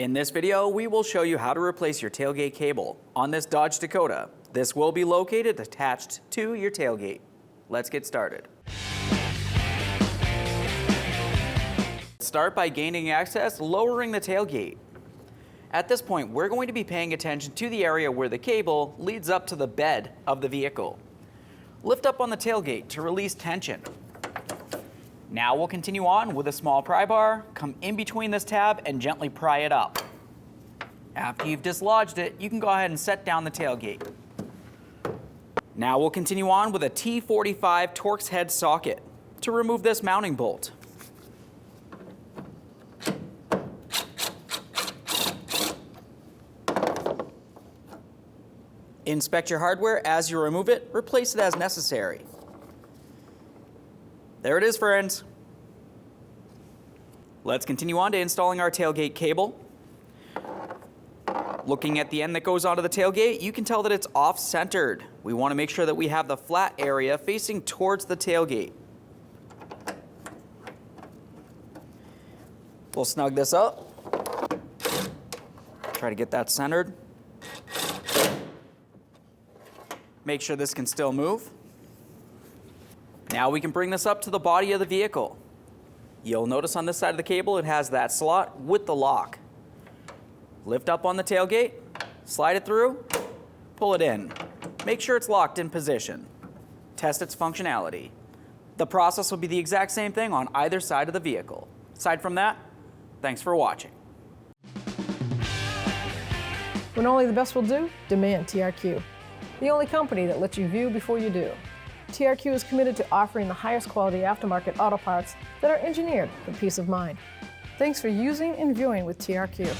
In this video, we will show you how to replace your tailgate cable on this Dodge Dakota. This will be located attached to your tailgate. Let's get started. Start by gaining access, lowering the tailgate. At this point, we're going to be paying attention to the area where the cable leads up to the bed of the vehicle. Lift up on the tailgate to release tension. Now we'll continue on with a small pry bar, come in between this tab and gently pry it up. After you've dislodged it, you can go ahead and set down the tailgate. Now we'll continue on with a T45 Torx head socket to remove this mounting bolt. Inspect your hardware as you remove it, replace it as necessary. There it is, friends. Let's continue on to installing our tailgate cable. Looking at the end that goes onto the tailgate, you can tell that it's off-centered. We want to make sure that we have the flat area facing towards the tailgate. We'll snug this up. Try to get that centered. Make sure this can still move. Now we can bring this up to the body of the vehicle. You'll notice on this side of the cable it has that slot with the lock. Lift up on the tailgate, slide it through, pull it in. Make sure it's locked in position. Test its functionality. The process will be the exact same thing on either side of the vehicle. Aside from that, thanks for watching. When only the best will do, demand TRQ. The only company that lets you view before you do. TRQ is committed to offering the highest quality aftermarket auto parts that are engineered for peace of mind. Thanks for using and viewing with TRQ.